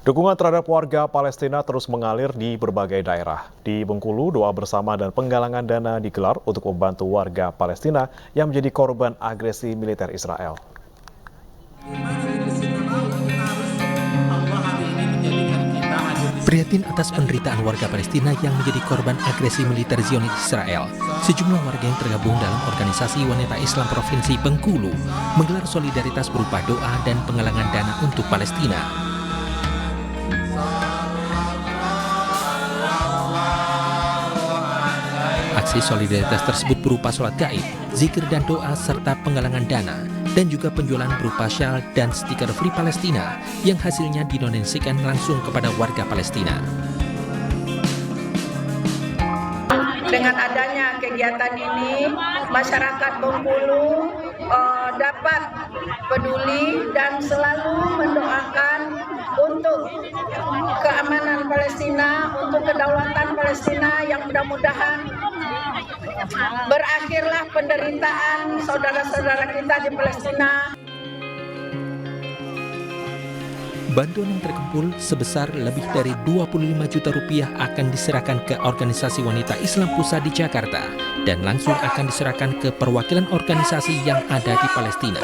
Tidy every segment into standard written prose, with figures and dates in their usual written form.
Dukungan terhadap warga Palestina terus mengalir di berbagai daerah. Di Bengkulu, doa bersama dan penggalangan dana digelar untuk membantu warga Palestina yang menjadi korban agresi militer Israel. Prihatin atas penderitaan warga Palestina yang menjadi korban agresi militer Zionis Israel, sejumlah warga yang tergabung dalam organisasi wanita Islam Provinsi Bengkulu menggelar solidaritas berupa doa dan penggalangan dana untuk Palestina. Aksi solidaritas tersebut berupa sholat gaib, zikir dan doa serta penggalangan dana, dan juga penjualan berupa syal dan stiker Free Palestina yang hasilnya didonasikan langsung kepada warga Palestina. Dengan adanya kegiatan ini, masyarakat Bengkulu dapat peduli dan selalu mendoakan untuk keamanan Palestina, untuk kedaulatan Palestina yang mudah-mudahan berakhirlah penderitaan saudara-saudara kita di Palestina. Bantuan yang terkumpul sebesar lebih dari 25 juta rupiah akan diserahkan ke organisasi wanita Islam Pusat di Jakarta dan langsung akan diserahkan ke perwakilan organisasi yang ada di Palestina.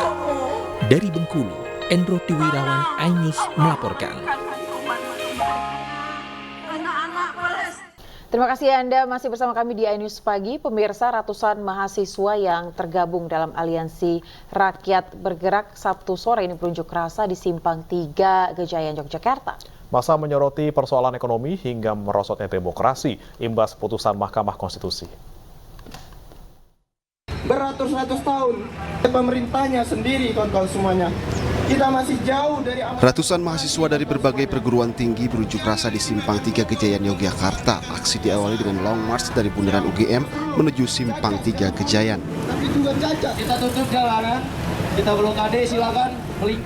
Dari Bengkulu, Endro Tiwirawan, iNews melaporkan. Terima kasih Anda masih bersama kami di iNews Pagi. Pemirsa, ratusan mahasiswa yang tergabung dalam Aliansi Rakyat Bergerak Sabtu sore ini berunjuk rasa di Simpang 3 Gejayan, Yogyakarta. Masa menyoroti persoalan ekonomi hingga merosotnya demokrasi imbas putusan Mahkamah Konstitusi. Beratus-ratus tahun pemerintahnya sendiri, kawan-kawan semuanya. Kita masih jauh dari... Ratusan mahasiswa dari berbagai perguruan tinggi berunjuk rasa di Simpang 3 Gejayan, Yogyakarta. Aksi diawali dengan long march dari Bundaran UGM menuju Simpang 3 Gejayan. Tapi juga cacat. Kita tutup jalanan, kita blokade, silakan.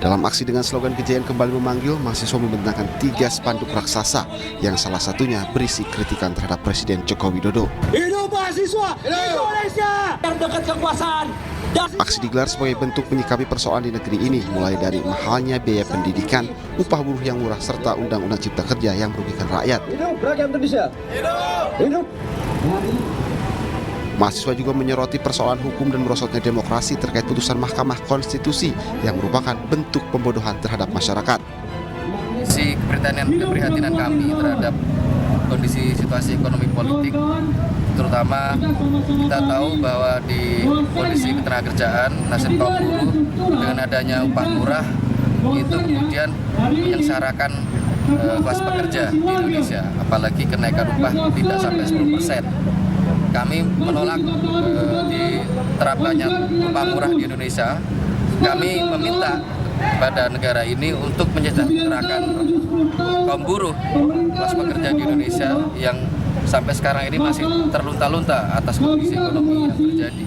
Dalam aksi dengan slogan Gejayan kembali memanggil, mahasiswa membentangkan 3 spanduk raksasa yang salah satunya berisi kritikan terhadap Presiden Joko Widodo. Hidup mahasiswa Indonesia yang dekat kekuasaan. Aksi digelar sebagai bentuk menyikapi persoalan di negeri ini, mulai dari mahalnya biaya pendidikan, upah buruh yang murah, serta undang-undang cipta kerja yang merugikan rakyat. Hidup rakyat Indonesia. Hidup. Mahasiswa juga menyoroti persoalan hukum dan merosotnya demokrasi terkait putusan Mahkamah Konstitusi yang merupakan bentuk pembodohan terhadap masyarakat. Keprihatinan kami terhadap kondisi situasi ekonomi politik, terutama kita tahu bahwa di kondisi ketenagakerjaan nasib kaum buruh dengan adanya upah murah itu kemudian menyengsarakan kelas pekerja di Indonesia, apalagi kenaikan upah tidak sampai 10%. Kami menolak diterapkannya upah murah di Indonesia. Kami meminta pada negara ini untuk mensejahterakan kaum buruh kelas pekerja di Indonesia yang sampai sekarang ini masih terlunta-lunta atas kondisi ekonomi yang terjadi.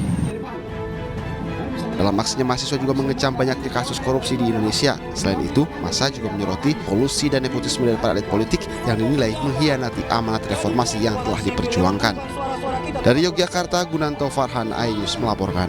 Dalam aksinya, mahasiswa juga mengecam banyaknya kasus korupsi di Indonesia. Selain itu, massa juga menyoroti kolusi dan nepotisme dari para elit politik yang dinilai mengkhianati amanat reformasi yang telah diperjuangkan. Dari Yogyakarta, Gunanto Farhan, iNews melaporkan.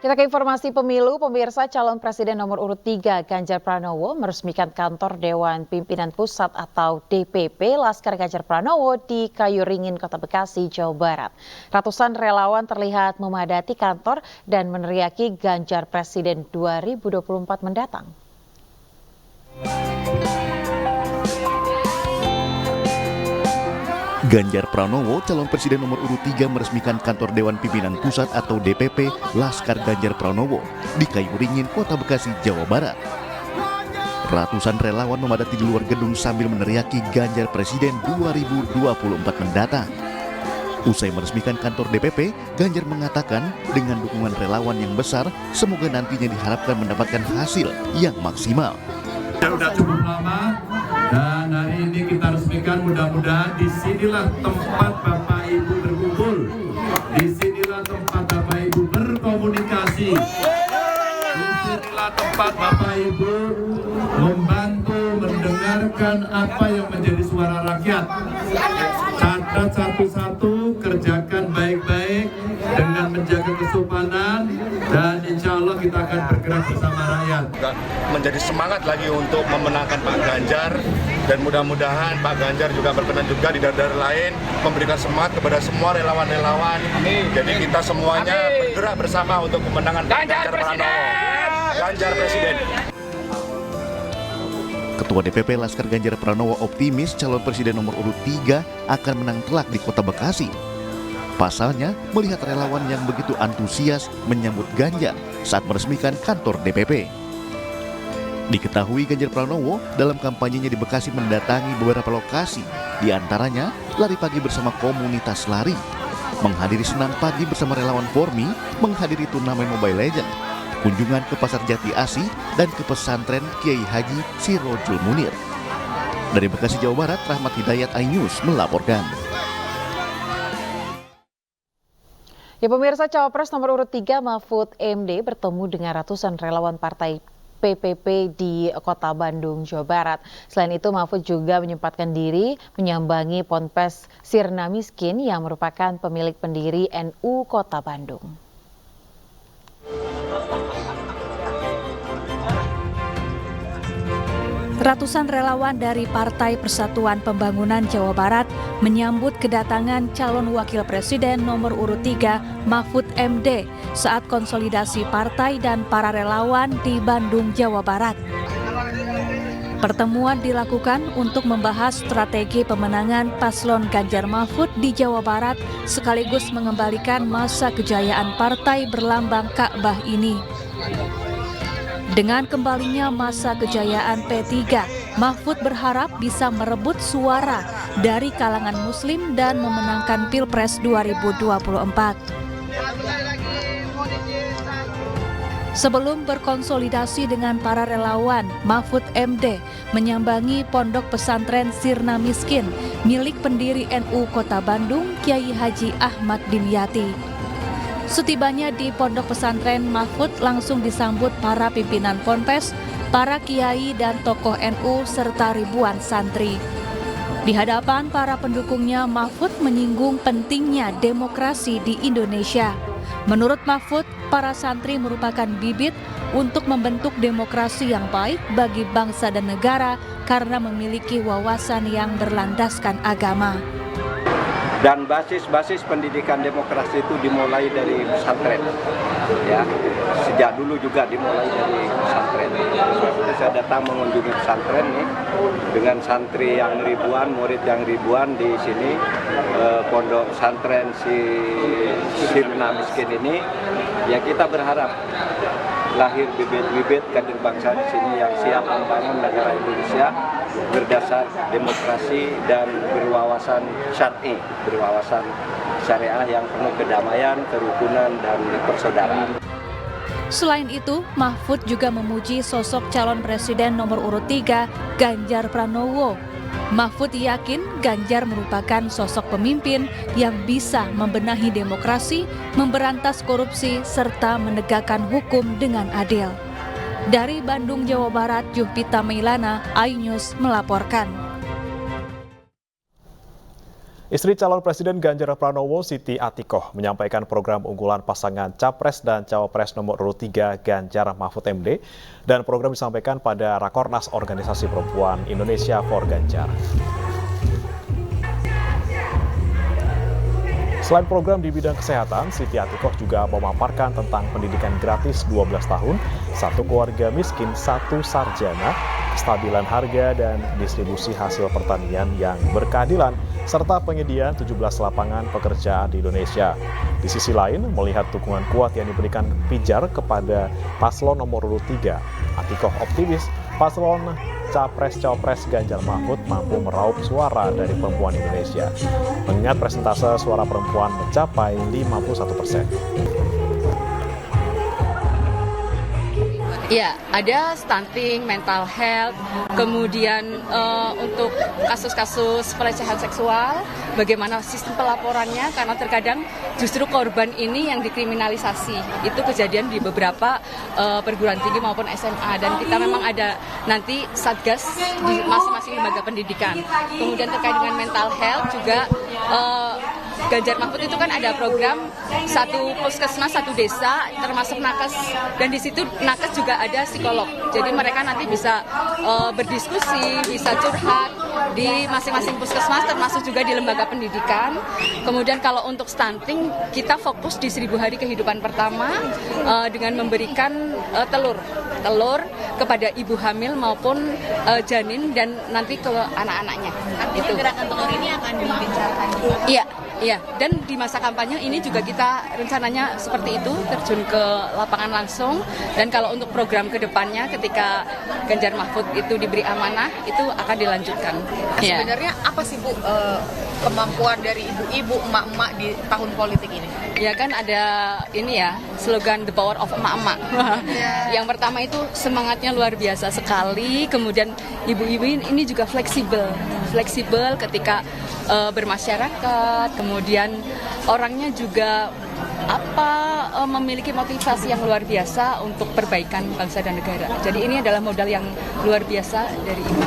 Kita ke informasi pemilu, pemirsa. Calon Presiden nomor urut 3 Ganjar Pranowo meresmikan kantor Dewan Pimpinan Pusat atau DPP Laskar Ganjar Pranowo di Kayu Ringin, Kota Bekasi, Jawa Barat. Ratusan relawan terlihat memadati kantor dan meneriaki Ganjar Presiden 2024 mendatang. Ganjar Pranowo, calon presiden nomor urut 3 meresmikan kantor Dewan Pimpinan Pusat atau DPP Laskar Ganjar Pranowo di Kayu Ringin, Kota Bekasi, Jawa Barat. Ratusan relawan memadati di luar gedung sambil meneriaki Ganjar Presiden 2024 mendatang. Usai meresmikan kantor DPP, Ganjar mengatakan dengan dukungan relawan yang besar, semoga nantinya diharapkan mendapatkan hasil yang maksimal. Sudah cukup lama dan hari ini kita resmikan, mudah-mudahan disinilah tempat Bapak Ibu berkumpul, disinilah tempat Bapak Ibu berkomunikasi. inilah tempat Bapak Ibu membantu mendengarkan apa yang menjadi suara rakyat. Catat satu-satu, kerjakan baik-baik dengan menjaga kesopanan, dan insya Allah kita akan bergerak bersama rakyat. Menjadi semangat lagi untuk memenangkan Pak Ganjar, dan mudah-mudahan Pak Ganjar juga berkenan juga di daerah lain memberikan semangat kepada semua relawan-relawan. Jadi kita semuanya bergerak bersama untuk kemenangan Ganjar Pranowo. Ganjar Presiden. Ketua DPP Laskar Ganjar Pranowo optimis calon presiden nomor urut 3 akan menang telak di Kota Bekasi. Pasalnya, melihat relawan yang begitu antusias menyambut Ganjar saat meresmikan kantor DPP. Diketahui Ganjar Pranowo dalam kampanyenya di Bekasi mendatangi beberapa lokasi, di antaranya lari pagi bersama komunitas lari, menghadiri senam pagi bersama relawan Formi, menghadiri turnamen Mobile Legends, kunjungan ke Pasar Jati Asih, dan ke pesantren Kiai Haji Sirojul Munir. Dari Bekasi, Jawa Barat, Rahmat Hidayat, iNews melaporkan. Ya, pemirsa, Cawapres nomor urut 3 Mahfud MD bertemu dengan ratusan relawan partai PPP di Kota Bandung, Jawa Barat. Selain itu, Mahfud juga menyempatkan diri menyambangi Ponpes Sirna Miskin yang merupakan pemilik pendiri NU Kota Bandung. Ratusan relawan dari Partai Persatuan Pembangunan Jawa Barat menyambut kedatangan calon wakil presiden nomor urut 3 Mahfud MD saat konsolidasi partai dan para relawan di Bandung, Jawa Barat. Pertemuan dilakukan untuk membahas strategi pemenangan paslon Ganjar Mahfud di Jawa Barat sekaligus mengembalikan masa kejayaan partai berlambang Ka'bah ini. Dengan kembalinya masa kejayaan P3, Mahfud berharap bisa merebut suara dari kalangan Muslim dan memenangkan Pilpres 2024. Sebelum berkonsolidasi dengan para relawan, Mahfud MD menyambangi Pondok Pesantren Sirna Miskin milik pendiri NU Kota Bandung, Kiai Haji Ahmad Dimyati. Setibanya di pondok pesantren, Mahfud langsung disambut para pimpinan Ponpes, para kiai dan tokoh NU serta ribuan santri. Di hadapan para pendukungnya, Mahfud menyinggung pentingnya demokrasi di Indonesia. Menurut Mahfud, para santri merupakan bibit untuk membentuk demokrasi yang baik bagi bangsa dan negara karena memiliki wawasan yang berlandaskan agama. Dan basis pendidikan demokrasi itu dimulai dari pesantren, ya. Sejak dulu juga dimulai dari pesantren. Saya datang mengunjungi pesantren nih dengan santri yang ribuan, murid yang ribuan di sini, pondok pesantren Sirna Miskin ini. Ya, kita berharap lahir bibit-bibit kader bangsa di sini yang siap membangun negara Indonesia berdasar demokrasi dan berwawasan syar'i, berwawasan syariah yang penuh kedamaian, kerukunan, dan persaudaraan. Selain itu, Mahfud juga memuji sosok calon presiden nomor urut 3, Ganjar Pranowo. Mahfud yakin Ganjar merupakan sosok pemimpin yang bisa membenahi demokrasi, memberantas korupsi, serta menegakkan hukum dengan adil. Dari Bandung, Jawa Barat, Juhpita Meilana, iNews melaporkan. Istri calon Presiden Ganjar Pranowo, Siti Atikoh, menyampaikan program unggulan pasangan Capres dan Cawapres nomor urut 3 Ganjar Mahfud MD, dan program disampaikan pada Rakornas Organisasi Perempuan Indonesia for Ganjar. Selain program di bidang kesehatan, Siti Atikoh juga memaparkan tentang pendidikan gratis 12 tahun, satu keluarga miskin, satu sarjana, kestabilan harga dan distribusi hasil pertanian yang berkeadilan, serta penyediaan 17 lapangan pekerjaan di Indonesia. Di sisi lain, melihat dukungan kuat yang diberikan Pijar kepada paslon nomor urut 3, Atikoh optimis paslon Capres-Cawapres Ganjar Mahfud mampu meraup suara dari perempuan Indonesia, mengingat persentase suara perempuan mencapai 51%. Ya, ada stunting, mental health, kemudian untuk kasus-kasus pelecehan seksual, bagaimana sistem pelaporannya, karena terkadang justru korban ini yang dikriminalisasi. Itu kejadian di beberapa perguruan tinggi maupun SMA, dan kita memang ada nanti satgas di masing-masing lembaga pendidikan. Kemudian terkait dengan mental health juga, Ganjar Mahfud itu kan ada program satu puskesmas, satu desa, termasuk nakes, dan di situ nakes juga ada psikolog. Jadi mereka nanti bisa berdiskusi, bisa curhat di masing-masing puskesmas, termasuk juga di lembaga pendidikan. Kemudian kalau untuk stunting, kita fokus di 1000 hari kehidupan pertama dengan memberikan telur kepada ibu hamil maupun janin dan nanti ke anak-anaknya. Artinya gerakan telur ini akan dibicarakan juga? Iya, dan di masa kampanye ini juga kita rencananya seperti itu, terjun ke lapangan langsung. Dan kalau untuk program ke depannya ketika Ganjar Mahfud itu diberi amanah, itu akan dilanjutkan. Sebenarnya apa sih Bu kemampuan dari ibu-ibu, emak-emak di tahun politik ini? Ya kan ada ini ya, slogan The Power of Emak-emak. Yang pertama itu semangatnya luar biasa sekali, kemudian ibu-ibu ini juga fleksibel ketika bermasyarakat, kemudian orangnya juga memiliki motivasi yang luar biasa untuk perbaikan bangsa dan negara. Jadi ini adalah modal yang luar biasa dari ibu.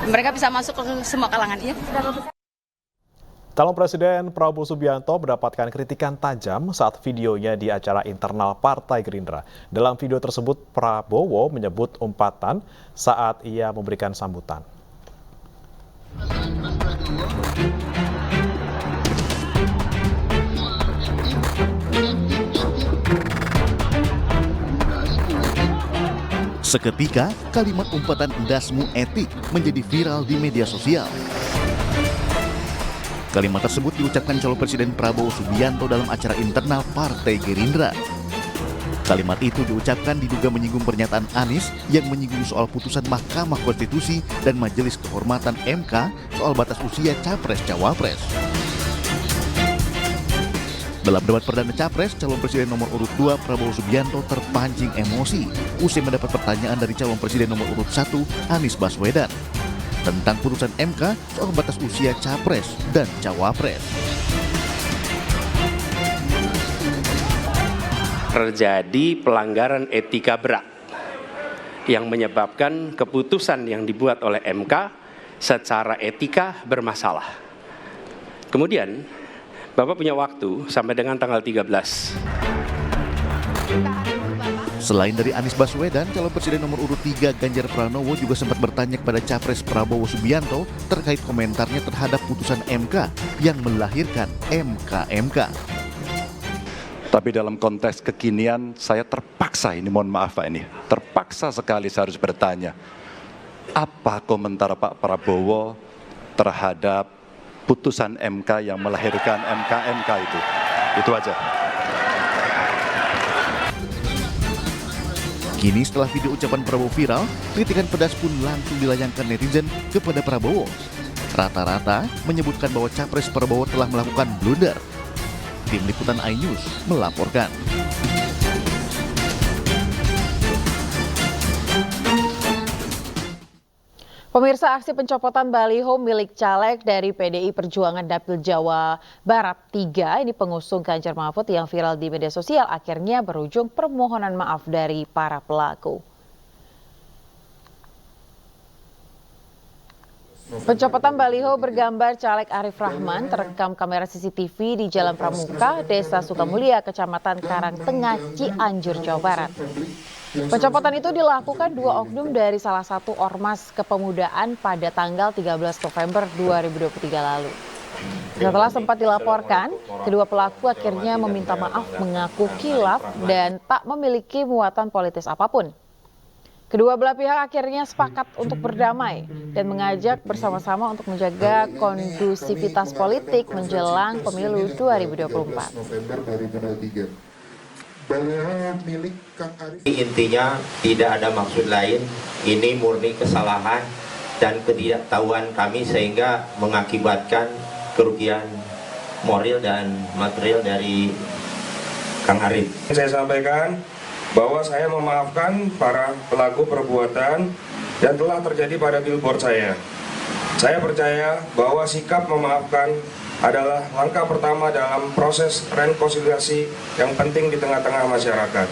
Mereka bisa masuk ke semua kalangan, ya. Calon Presiden Prabowo Subianto mendapatkan kritikan tajam saat videonya di acara internal Partai Gerindra. Dalam video tersebut, Prabowo menyebut umpatan saat ia memberikan sambutan. Seketika, kalimat umpatan "dasmu etik" menjadi viral di media sosial. Kalimat tersebut diucapkan calon Presiden Prabowo Subianto dalam acara internal Partai Gerindra. Kalimat itu diucapkan diduga menyinggung pernyataan Anies yang menyinggung soal putusan Mahkamah Konstitusi dan Majelis Kehormatan MK soal batas usia Capres-Cawapres. Dalam debat perdana Capres, calon Presiden nomor urut 2 Prabowo Subianto terpancing emosi usai mendapat pertanyaan dari calon Presiden nomor urut 1 Anies Baswedan tentang putusan MK soal batas usia Capres dan Cawapres. Terjadi pelanggaran etika berat yang menyebabkan keputusan yang dibuat oleh MK secara etika bermasalah. Kemudian, Bapak punya waktu sampai dengan tanggal 13. Selain dari Anies Baswedan, calon Presiden nomor urut 3 Ganjar Pranowo juga sempat bertanya kepada Capres Prabowo Subianto terkait komentarnya terhadap putusan MK yang melahirkan MK. Tapi dalam konteks kekinian, saya terpaksa, ini mohon maaf Pak, ini terpaksa sekali saya harus bertanya, apa komentar Pak Prabowo terhadap putusan MK yang melahirkan MK itu? Itu aja. Kini setelah video ucapan Prabowo viral, kritikan pedas pun langsung dilayangkan netizen kepada Prabowo. Rata-rata menyebutkan bahwa Capres Prabowo telah melakukan blunder. Tim Liputan iNews melaporkan. Pemirsa, aksi pencopotan baliho milik caleg dari PDI Perjuangan Dapil Jawa Barat 3, ini pengusung Ganjar Mahfud yang viral di media sosial, akhirnya berujung permohonan maaf dari para pelaku. Pencopotan baliho bergambar caleg Arif Rahman terekam kamera CCTV di Jalan Pramuka, Desa Sukamulya, Kecamatan Karangtengah, Cianjur, Jawa Barat. Pencopotan itu dilakukan 2 oknum dari salah satu ormas kepemudaan pada tanggal 13 November 2023 lalu. Setelah sempat dilaporkan, kedua pelaku akhirnya meminta maaf, mengaku khilaf dan tak memiliki muatan politis apapun. Kedua belah pihak akhirnya sepakat untuk berdamai dan mengajak bersama-sama untuk menjaga kondusivitas politik menjelang pemilu 2024. Intinya tidak ada maksud lain, ini murni kesalahan dan ketidaktahuan kami sehingga mengakibatkan kerugian moral dan material dari Kang Arif. Saya sampaikan bahwa saya memaafkan para pelaku perbuatan yang telah terjadi pada billboard saya. Saya percaya bahwa sikap memaafkan adalah langkah pertama dalam proses rekonsiliasi yang penting di tengah-tengah masyarakat.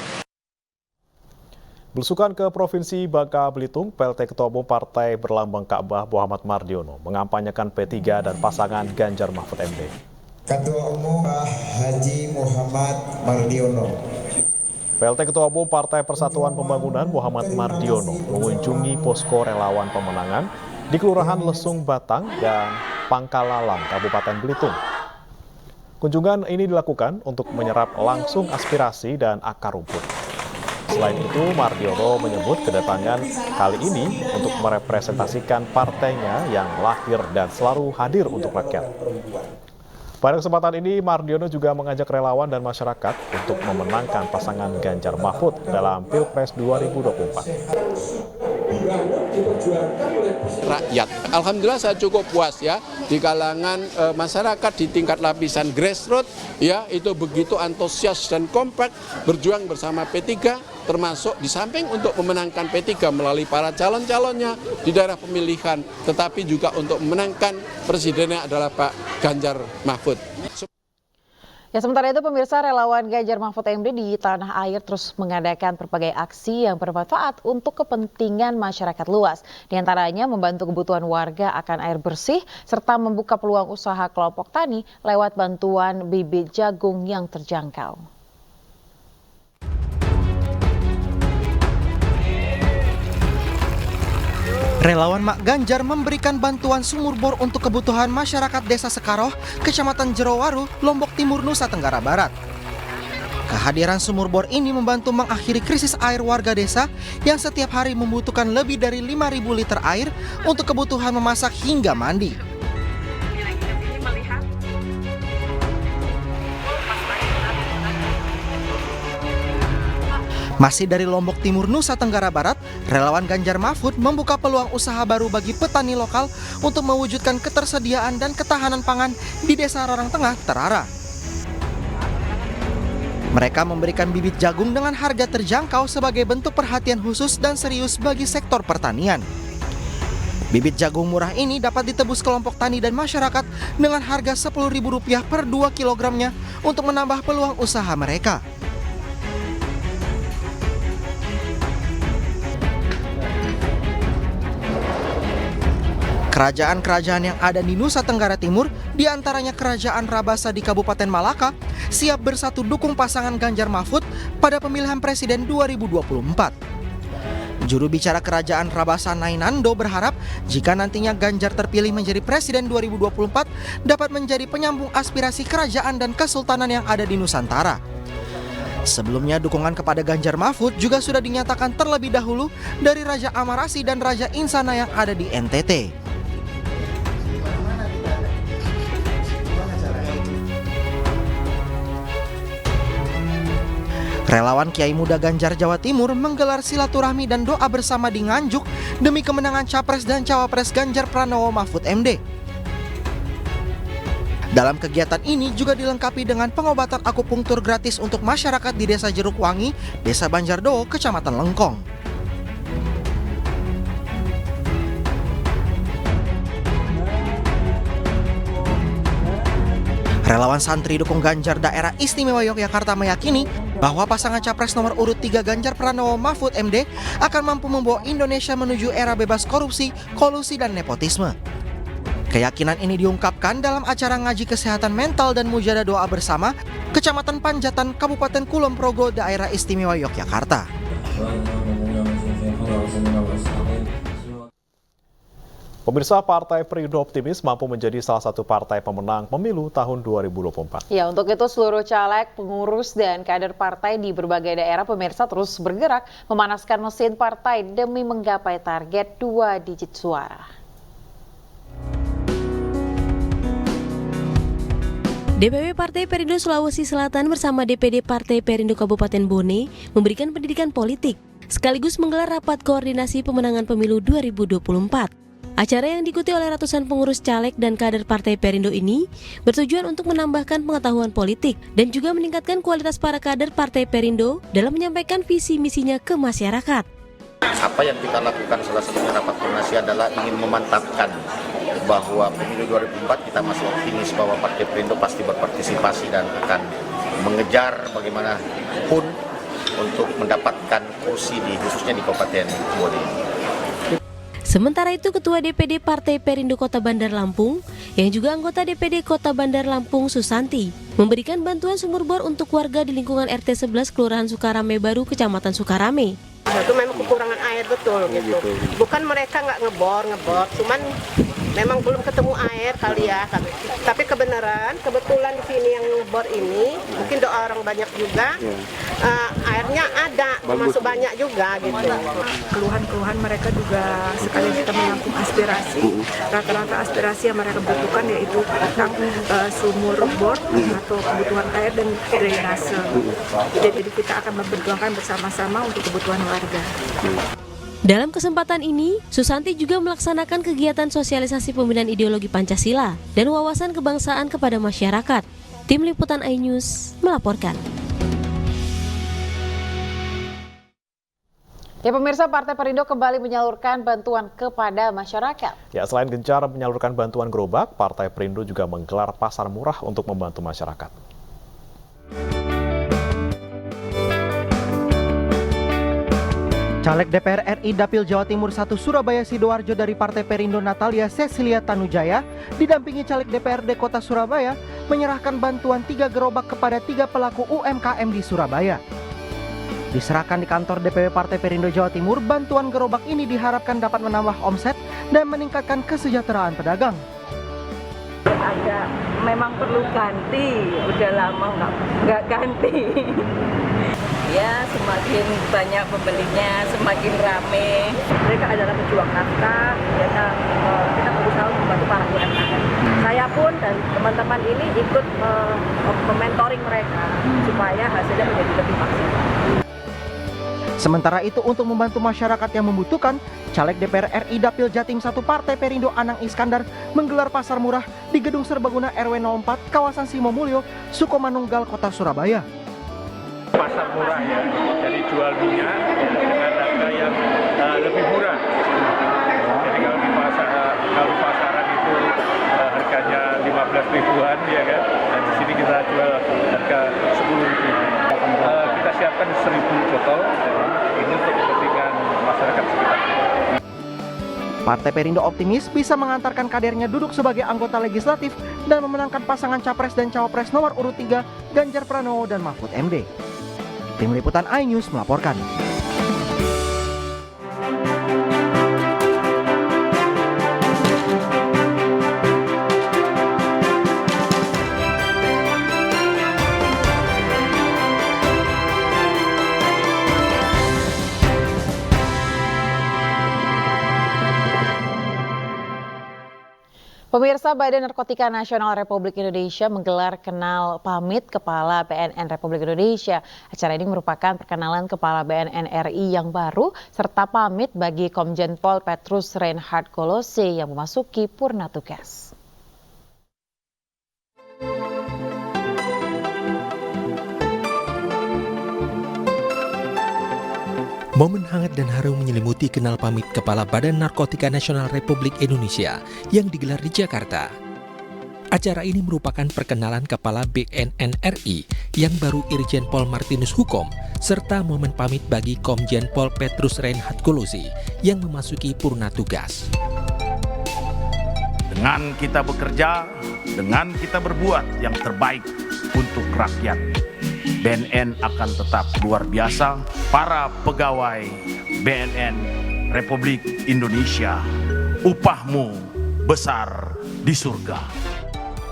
Belusukan ke Provinsi Bangka Belitung, PLT Ketua Umum Partai Berlambang Ka'bah Muhammad Mardiono mengampanyekan P3 dan pasangan Ganjar Mahfud MD. Ketua Umum Haji Muhammad Mardiono. PLT Ketua Umum Partai Persatuan Pembangunan Muhammad Mardiono mengunjungi posko relawan pemenangan di Kelurahan Lesung Batang dan Pangkalalang, Kabupaten Belitung. Kunjungan ini dilakukan untuk menyerap langsung aspirasi dan akar rumput. Selain itu, Mardiono menyebut kedatangan kali ini untuk merepresentasikan partainya yang lahir dan selalu hadir untuk rakyat. Pada kesempatan ini, Mardiono juga mengajak relawan dan masyarakat untuk memenangkan pasangan Ganjar Mahfud dalam Pilpres 2024. Rakyat, alhamdulillah saya cukup puas ya di kalangan masyarakat di tingkat lapisan grassroots ya itu begitu antusias dan kompak berjuang bersama P3 termasuk di samping untuk memenangkan P3 melalui para calon-calonnya di daerah pemilihan tetapi juga untuk memenangkan presidennya adalah Pak Ganjar Mahfud. Ya, sementara itu pemirsa, relawan Ganjar Mahfud MD di tanah air terus mengadakan berbagai aksi yang bermanfaat untuk kepentingan masyarakat luas. Di antaranya membantu kebutuhan warga akan air bersih serta membuka peluang usaha kelompok tani lewat bantuan bibit jagung yang terjangkau. Relawan Mak Ganjar memberikan bantuan sumur bor untuk kebutuhan masyarakat Desa Sekaroh, Kecamatan Jerowaru, Lombok Timur, Nusa Tenggara Barat. Kehadiran sumur bor ini membantu mengakhiri krisis air warga desa yang setiap hari membutuhkan lebih dari 5.000 liter air untuk kebutuhan memasak hingga mandi. Masih dari Lombok Timur, Nusa Tenggara Barat, relawan Ganjar Mahfud membuka peluang usaha baru bagi petani lokal untuk mewujudkan ketersediaan dan ketahanan pangan di Desa Rorang Tengah, Terara. Mereka memberikan bibit jagung dengan harga terjangkau sebagai bentuk perhatian khusus dan serius bagi sektor pertanian. Bibit jagung murah ini dapat ditebus kelompok tani dan masyarakat dengan harga Rp10.000 per 2 kilogramnya untuk menambah peluang usaha mereka. Kerajaan-kerajaan yang ada di Nusa Tenggara Timur, diantaranya Kerajaan Rabasa di Kabupaten Malaka, siap bersatu dukung pasangan Ganjar Mahfud pada pemilihan Presiden 2024. Juru bicara Kerajaan Rabasa Nainando berharap jika nantinya Ganjar terpilih menjadi Presiden 2024 dapat menjadi penyambung aspirasi kerajaan dan kesultanan yang ada di Nusantara. Sebelumnya dukungan kepada Ganjar Mahfud juga sudah dinyatakan terlebih dahulu dari Raja Amarasi dan Raja Insana yang ada di NTT. Relawan Kiai Muda Ganjar Jawa Timur menggelar silaturahmi dan doa bersama di Nganjuk demi kemenangan Capres dan Cawapres Ganjar Pranowo Mahfud MD. Dalam kegiatan ini juga dilengkapi dengan pengobatan akupunktur gratis untuk masyarakat di Desa Jerukwangi, Desa Banjardowo, Kecamatan Lengkong. Relawan santri dukung Ganjar Daerah Istimewa Yogyakarta meyakini bahwa pasangan Capres nomor urut 3 Ganjar Pranowo Mahfud MD akan mampu membawa Indonesia menuju era bebas korupsi, kolusi, dan nepotisme. Keyakinan ini diungkapkan dalam acara ngaji kesehatan mental dan mujadah doa bersama Kecamatan Panjatan, Kabupaten Kulon Progo, Daerah Istimewa Yogyakarta. Pemirsa, Partai Perindo optimis mampu menjadi salah satu partai pemenang pemilu tahun 2024. Ya, untuk itu seluruh caleg, pengurus, dan kader partai di berbagai daerah pemirsa terus bergerak memanaskan mesin partai demi menggapai target 2 digit suara. DPP Partai Perindo Sulawesi Selatan bersama DPD Partai Perindo Kabupaten Bone memberikan pendidikan politik sekaligus menggelar rapat koordinasi pemenangan pemilu 2024. Acara yang diikuti oleh ratusan pengurus caleg dan kader Partai Perindo ini bertujuan untuk menambahkan pengetahuan politik dan juga meningkatkan kualitas para kader Partai Perindo dalam menyampaikan visi misinya ke masyarakat. Apa yang kita lakukan salah satunya rapat koordinasi adalah ingin memantapkan bahwa pemilu 2004 kita masih optimis bahwa Partai Perindo pasti berpartisipasi dan akan mengejar bagaimanapun untuk mendapatkan kursi khususnya di Kabupaten Bone. Sementara itu, Ketua DPD Partai Perindo Kota Bandar Lampung, yang juga anggota DPD Kota Bandar Lampung Susanti, memberikan bantuan sumur bor untuk warga di lingkungan RT 11 Kelurahan Sukarame Baru, Kecamatan Sukarame. Itu memang kekurangan air betul gitu. Bukan mereka nggak ngebor, cuman memang belum ketemu air kali ya. Tapi kebetulan di sini yang ngebor ini, mungkin doa orang banyak juga, airnya ada, masuk banyak juga gitu. Keluhan-keluhan mereka juga sekalian kita menampung aspirasi. Rata-rata aspirasi yang mereka butuhkan yaitu tentang sumur bor atau kebutuhan air dan drainase. Jadi kita akan memperjuangkan bersama-sama untuk kebutuhan warga. Dalam kesempatan ini, Susanti juga melaksanakan kegiatan sosialisasi pembinaan ideologi Pancasila dan wawasan kebangsaan kepada masyarakat. Tim Liputan iNews melaporkan. Ya pemirsa, Partai Perindo kembali menyalurkan bantuan kepada masyarakat. Ya, selain gencar menyalurkan bantuan gerobak, Partai Perindo juga menggelar pasar murah untuk membantu masyarakat. Caleg DPR RI Dapil Jawa Timur 1 Surabaya Sidoarjo dari Partai Perindo Natalia Cecilia Tanujaya didampingi Caleg DPRD Kota Surabaya menyerahkan bantuan 3 gerobak kepada 3 pelaku UMKM di Surabaya. Diserahkan di kantor DPW Partai Perindo Jawa Timur, bantuan gerobak ini diharapkan dapat menambah omset dan meningkatkan kesejahteraan pedagang. Agak memang perlu ganti, udah lama nggak ganti. Ya, semakin banyak pembelinya, semakin rame. Mereka adalah pejuang nafkah, kita berusaha membantu para UMKM. Saya pun dan teman-teman ini ikut mementoring mereka supaya hasilnya menjadi lebih maksimal. Sementara itu, untuk membantu masyarakat yang membutuhkan, Caleg DPR RI Dapil Jatim 1 Partai Perindo Anang Iskandar menggelar pasar murah di Gedung Serbaguna RW 04 kawasan Simomulyo, Sukomanunggal, Kota Surabaya. Pasar murah ya, jadi jual minyak dengan harga yang lebih murah. Jadi kalau di pasaran itu harganya 15 ribuan ya kan, dan di sini kita jual harga 10 ribu. Kita siapkan 1.000 botol ini untuk kepentingan masyarakat sekitar. Partai Perindo optimis bisa mengantarkan kadernya duduk sebagai anggota legislatif dan memenangkan pasangan Capres dan Cawapres nomor urut 3 Ganjar Pranowo dan Mahfud MD. Tim Liputan iNews melaporkan. Pemirsa, Badan Narkotika Nasional Republik Indonesia menggelar kenal pamit Kepala BNN Republik Indonesia. Acara ini merupakan perkenalan Kepala BNN RI yang baru serta pamit bagi Komjen Pol Petrus Reinhard Kolose yang memasuki purna tugas. Momen hangat dan haru menyelimuti kenal pamit Kepala Badan Narkotika Nasional Republik Indonesia yang digelar di Jakarta. Acara ini merupakan perkenalan Kepala BNN RI yang baru Irjen Pol Martinus Hukom, serta momen pamit bagi Komjen Pol Petrus Reinhard Kolose yang memasuki purna tugas. Dengan kita bekerja, dengan kita berbuat yang terbaik untuk rakyat, BNN akan tetap luar biasa. Para pegawai BNN Republik Indonesia, upahmu besar di surga.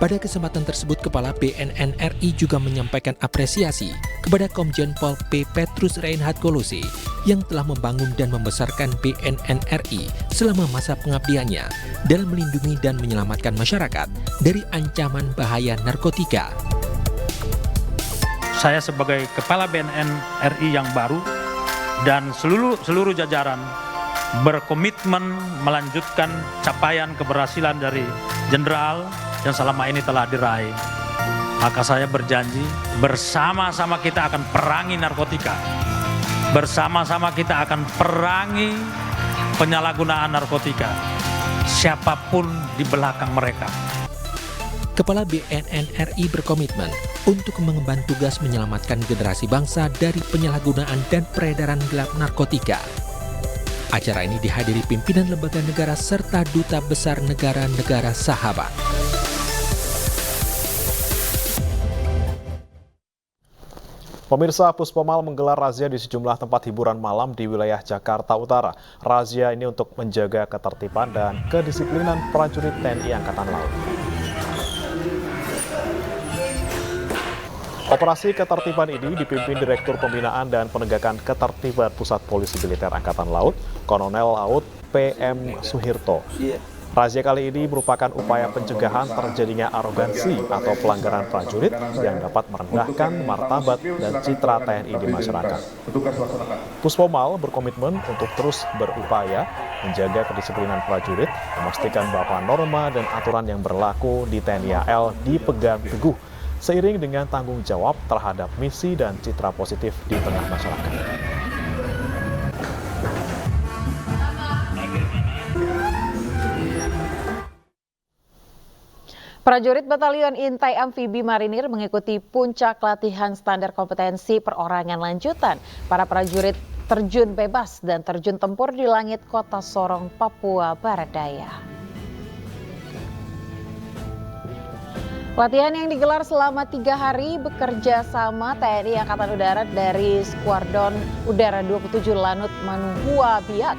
Pada kesempatan tersebut, Kepala BNN RI juga menyampaikan apresiasi kepada Komjen Pol P. Petrus Reinhard Kolose yang telah membangun dan membesarkan BNN RI selama masa pengabdiannya dalam melindungi dan menyelamatkan masyarakat dari ancaman bahaya narkotika. Saya sebagai Kepala BNN RI yang baru dan seluruh jajaran berkomitmen melanjutkan capaian keberhasilan dari Jenderal yang selama ini telah diraih. Maka saya berjanji bersama-sama kita akan perangi narkotika. Bersama-sama kita akan perangi penyalahgunaan narkotika. Siapapun di belakang mereka. Kepala BNN RI berkomitmen untuk mengemban tugas menyelamatkan generasi bangsa dari penyalahgunaan dan peredaran gelap narkotika. Acara ini dihadiri pimpinan lembaga negara serta duta besar negara-negara sahabat. Pemirsa, Puspomal menggelar razia di sejumlah tempat hiburan malam di wilayah Jakarta Utara. Razia ini untuk menjaga ketertiban dan kedisiplinan prajurit TNI Angkatan Laut. Operasi ketertiban ini dipimpin Direktur Pembinaan dan Penegakan Ketertiban Pusat Polisi Militer Angkatan Laut, Kolonel Laut PM Suhirto. Razia kali ini merupakan upaya pencegahan terjadinya arogansi atau pelanggaran prajurit yang dapat merendahkan martabat dan citra TNI di masyarakat. Puspomal berkomitmen untuk terus berupaya menjaga kedisiplinan prajurit, memastikan bahwa norma dan aturan yang berlaku di TNI AL dipegang teguh, seiring dengan tanggung jawab terhadap misi dan citra positif di tengah masyarakat. Prajurit Batalion Intai Amfibi Marinir mengikuti puncak latihan standar kompetensi perorangan lanjutan. Para prajurit terjun bebas dan terjun tempur di langit kota Sorong, Papua Barat Daya. Latihan yang digelar selama 3 hari bekerja sama TNI Angkatan Udara dari Skuadron Udara 27 Lanut Manuhua Biak.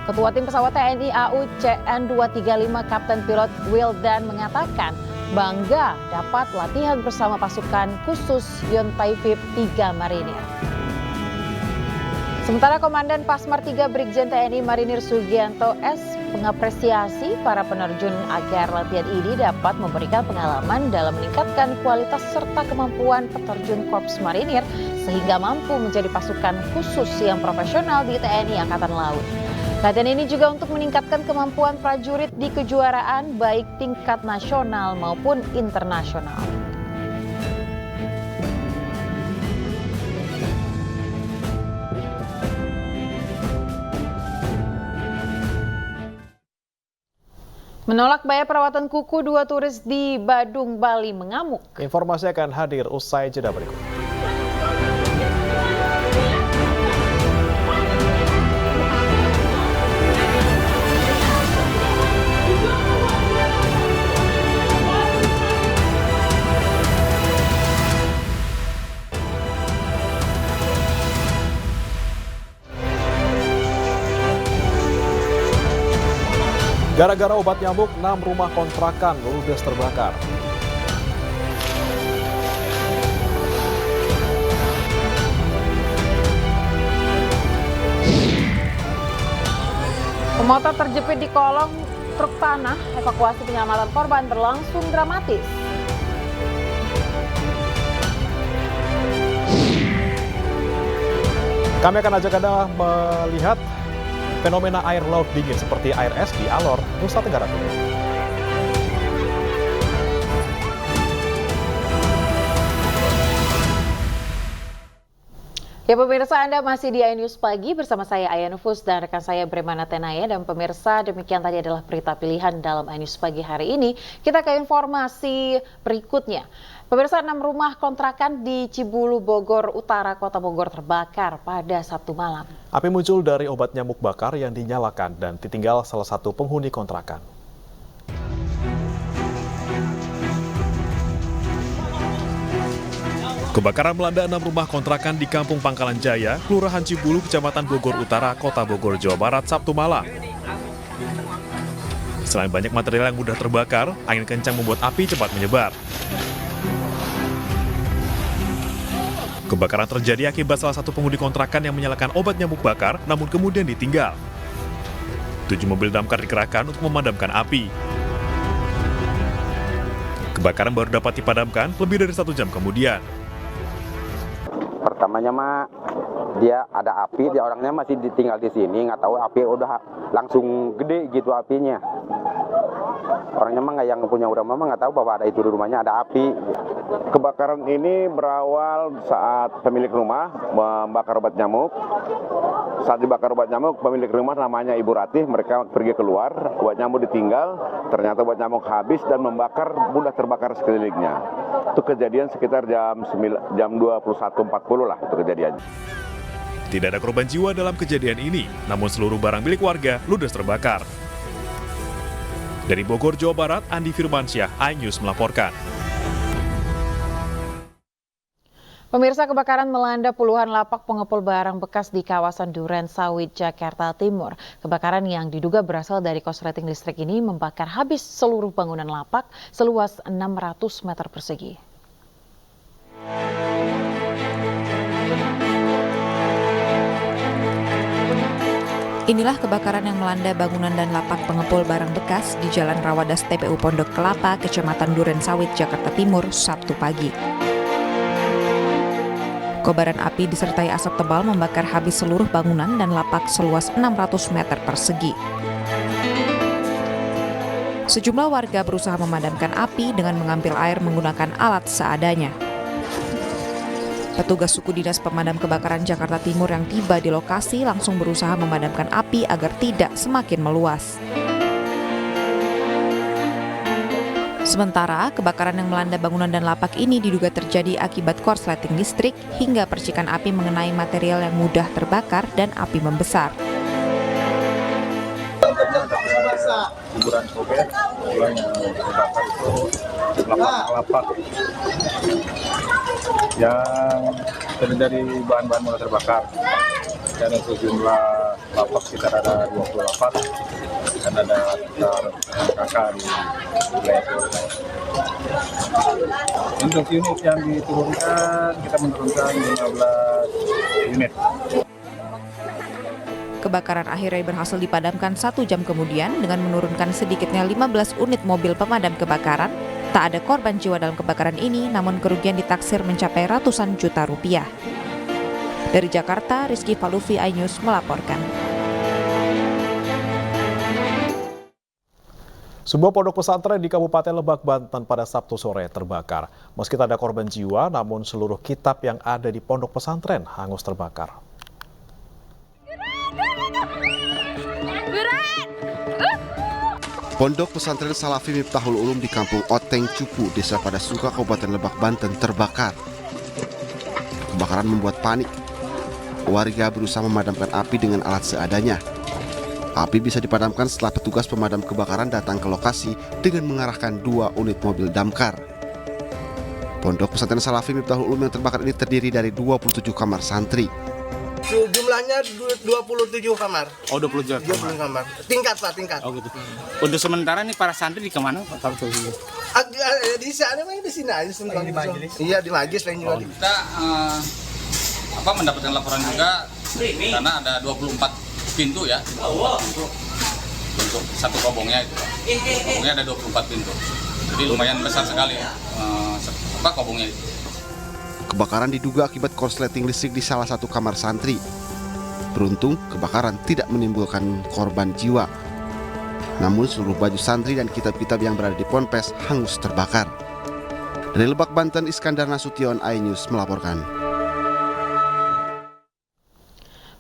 Ketua Tim Pesawat TNI AU CN235 Kapten Pilot Wildan mengatakan bangga dapat latihan bersama pasukan khusus Yontai VIP 3 Marinir. Sementara Komandan Pasmar 3 Brigjen TNI Marinir Sugianto S mengapresiasi para penerjun agar latihan ini dapat memberikan pengalaman dalam meningkatkan kualitas serta kemampuan peterjun Korps Marinir sehingga mampu menjadi pasukan khusus yang profesional di TNI Angkatan Laut. Latihan ini juga untuk meningkatkan kemampuan prajurit di kejuaraan baik tingkat nasional maupun internasional. Menolak bayar perawatan kuku, 2 turis di Badung, Bali mengamuk. Informasi akan hadir usai jeda berikut. Gara-gara obat nyamuk, 6 rumah kontrakan ludes terbakar. Pemotor terjepit di kolong truk tanah, evakuasi penyelamatan korban berlangsung dramatis. Kami akan ajak Anda melihat fenomena air laut dingin seperti air es di Alor, Nusa Tenggara Timur. Ya pemirsa, Anda masih di iNews Pagi bersama saya Aya Nufus dan rekan saya Bremana Tenaya. Dan pemirsa, demikian tadi adalah berita pilihan dalam iNews Pagi hari ini. Kita ke informasi berikutnya. Pemirsa, 6 rumah kontrakan di Cibulu, Bogor Utara, Kota Bogor terbakar pada Sabtu malam. Api muncul dari obat nyamuk bakar yang dinyalakan dan ditinggal salah satu penghuni kontrakan. Kebakaran melanda 6 rumah kontrakan di Kampung Pangkalan Jaya, Kelurahan Cibulu, Kecamatan Bogor Utara, Kota Bogor, Jawa Barat, Sabtu malam. Selain banyak material yang mudah terbakar, angin kencang membuat api cepat menyebar. Kebakaran terjadi akibat salah satu penghuni kontrakan yang menyalakan obat nyamuk bakar, namun kemudian ditinggal. 7 mobil damkar dikerahkan untuk memadamkan api. Kebakaran baru dapat dipadamkan lebih dari 1 jam kemudian. Pertamanya dia ada api, dia orangnya masih tinggal di sini, nggak tahu api udah langsung gede gitu apinya. Orangnya mah yang punya rumah mah nggak tahu bahwa ada itu di rumahnya ada api. Kebakaran ini berawal saat pemilik rumah membakar obat nyamuk. Saat dibakar obat nyamuk, pemilik rumah namanya Ibu Ratih, mereka pergi keluar, obat nyamuk ditinggal, ternyata obat nyamuk habis dan membakar, mudah terbakar sekelilingnya. Itu kejadian sekitar jam 21.40 lah itu kejadiannya. Tidak ada korban jiwa dalam kejadian ini, namun seluruh barang milik warga ludes terbakar. Dari Bogor, Jawa Barat, Andi Firmansyah, iNews melaporkan. Pemirsa, kebakaran melanda puluhan lapak pengepul barang bekas di kawasan Duren Sawit, Jakarta Timur. Kebakaran yang diduga berasal dari korsleting listrik ini membakar habis seluruh bangunan lapak seluas 600 meter persegi. Inilah kebakaran yang melanda bangunan dan lapak pengepul barang bekas di Jalan Rawadas TPU Pondok Kelapa, Kecamatan Duren Sawit, Jakarta Timur, Sabtu pagi. Kobaran api disertai asap tebal membakar habis seluruh bangunan dan lapak seluas 600 meter persegi. Sejumlah warga berusaha memadamkan api dengan mengambil air menggunakan alat seadanya. Petugas suku dinas pemadam kebakaran Jakarta Timur yang tiba di lokasi langsung berusaha memadamkan api agar tidak semakin meluas. Sementara, kebakaran yang melanda bangunan dan lapak ini diduga terjadi akibat korsleting listrik hingga percikan api mengenai material yang mudah terbakar dan api membesar. Kuburan sobek, yang terbakar itu lapak yang terdiri dari bahan-bahan mudah terbakar. Dan untuk jumlah lapak sekitar ada 20 lapak dan ada kakak di wilayah itu. Untuk unit yang diturunkan, kita menurunkan 15 unit. Kebakaran akhirnya berhasil dipadamkan 1 jam kemudian dengan menurunkan sedikitnya 15 unit mobil pemadam kebakaran. Tak ada korban jiwa dalam kebakaran ini, namun kerugian ditaksir mencapai ratusan juta rupiah. Dari Jakarta, Rizky Falufi, iNews melaporkan. Sebuah pondok pesantren di Kabupaten Lebak, Banten pada Sabtu sore terbakar. Meski tak ada korban jiwa, namun seluruh kitab yang ada di pondok pesantren hangus terbakar. Pondok pesantren Salafi Miftahul Ulum di Kampung Oteng Cupu, Desa Padasuka, Kabupaten Lebak, Banten terbakar. Kebakaran membuat panik. Warga berusaha memadamkan api dengan alat seadanya. Api bisa dipadamkan setelah petugas pemadam kebakaran datang ke lokasi dengan mengarahkan 2 unit mobil damkar. Pondok pesantren Salafi Miftahul Ulum yang terbakar ini terdiri dari 27 kamar santri. Jumlahnya 27 kamar. Oh, 27 kamar. Tingkat, Pak, tingkat. Oh, gitu. Untuk sementara nih para santri di kemana, Pak? Di sana, di sini aja. Di majelis? Iya, di majelis. Kita mendapatkan laporan juga karena ada 24 pintu ya. Untuk satu kobongnya itu. Kobongnya ada 24 pintu. Jadi lumayan besar sekali kobongnya itu. Kebakaran diduga akibat korsleting listrik di salah satu kamar santri. Beruntung, kebakaran tidak menimbulkan korban jiwa. Namun seluruh baju santri dan kitab-kitab yang berada di ponpes hangus terbakar. Dari Lebak, Banten, Iskandar Nasution, iNews melaporkan.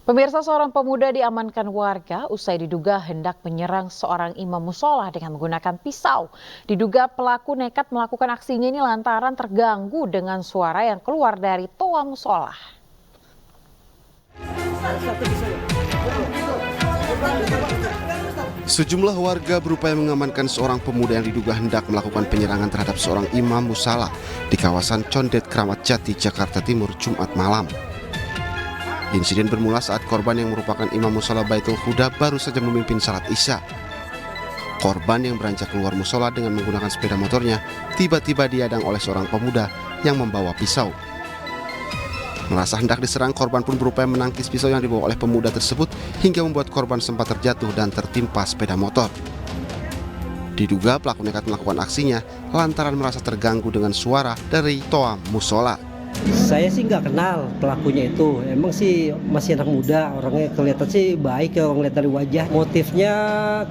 Pemirsa, seorang pemuda diamankan warga usai diduga hendak menyerang seorang imam musola dengan menggunakan pisau. Diduga pelaku nekat melakukan aksinya ini lantaran terganggu dengan suara yang keluar dari toa musola. Sejumlah warga berupaya mengamankan seorang pemuda yang diduga hendak melakukan penyerangan terhadap seorang imam musola di kawasan Condet, Kramat Jati, Jakarta Timur, Jumat malam. Insiden bermula saat korban yang merupakan imam musola Baitul Huda baru saja memimpin salat Isya. Korban yang beranjak keluar musola dengan menggunakan sepeda motornya tiba-tiba dihadang oleh seorang pemuda yang membawa pisau. Merasa hendak diserang, korban pun berupaya menangkis pisau yang dibawa oleh pemuda tersebut hingga membuat korban sempat terjatuh dan tertimpa sepeda motor. Diduga pelaku nekat melakukan aksinya lantaran merasa terganggu dengan suara dari toa musola. Saya sih nggak kenal pelakunya itu. Emang sih masih anak muda, orangnya kelihatan sih baik ya, orang lihat dari wajah. Motifnya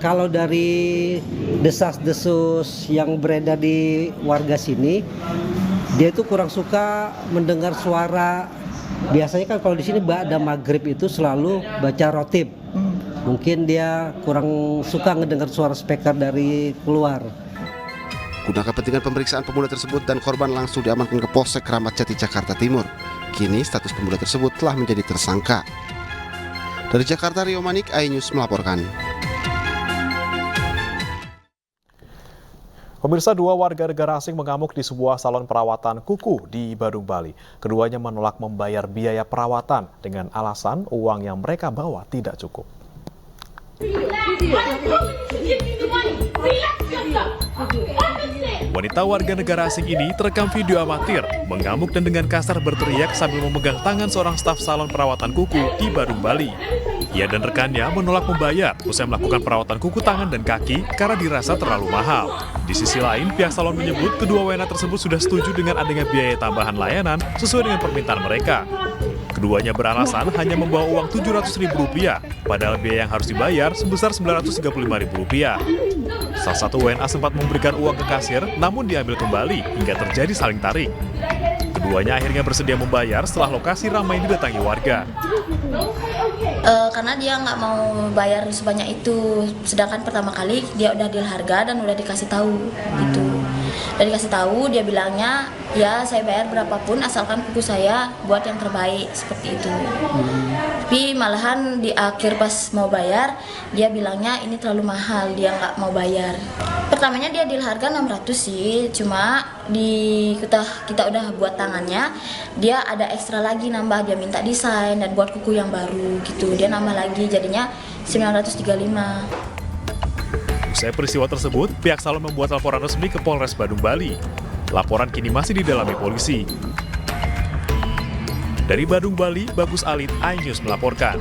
kalau dari desas-desus yang beredar di warga sini, dia itu kurang suka mendengar suara. Biasanya kan kalau di sini ada maghrib itu selalu baca rotib. Mungkin dia kurang suka ngedengar suara speaker dari keluar. Guna kepentingan pemeriksaan pemuda tersebut dan korban langsung diamankan ke Polsek Kramat Jati, Jakarta Timur. Kini status pemuda tersebut telah menjadi tersangka. Dari Jakarta, Rio Manik, iNews melaporkan. Pemirsa, 2 warga negara asing mengamuk di sebuah salon perawatan kuku di Badung, Bali. Keduanya menolak membayar biaya perawatan dengan alasan uang yang mereka bawa tidak cukup. Wanita warga negara asing ini terekam video amatir, mengamuk dan dengan kasar berteriak sambil memegang tangan seorang staf salon perawatan kuku di Badung, Bali. Ia dan rekannya menolak membayar usai melakukan perawatan kuku tangan dan kaki karena dirasa terlalu mahal. Di sisi lain, pihak salon menyebut kedua WNA tersebut sudah setuju dengan adanya biaya tambahan layanan sesuai dengan permintaan mereka. Keduanya beralasan hanya membawa uang Rp700.000, padahal biaya yang harus dibayar sebesar Rp935.000. Salah satu WNA sempat memberikan uang ke kasir, namun diambil kembali hingga terjadi saling tarik. Keduanya akhirnya bersedia membayar setelah lokasi ramai didatangi warga. Karena dia nggak mau bayar sebanyak itu, sedangkan pertama kali dia udah deal harga dan udah dikasih tahu gitu. Udah dikasih tahu, dia bilangnya ya saya bayar berapapun asalkan kuku saya buat yang terbaik seperti itu. Tapi malahan di akhir pas mau bayar dia bilangnya ini terlalu mahal, dia nggak mau bayar. Pertamanya dia deal harga 600 sih, cuma kita udah buat tangannya, dia ada ekstra lagi nambah, dia minta desain dan buat kuku yang baru gitu, dia nambah lagi jadinya 935. Usai peristiwa tersebut, pihak salon membuat laporan resmi ke Polres Badung, Bali. Laporan kini masih didalami polisi. Dari Badung, Bali, Bagus Alit, iNews melaporkan.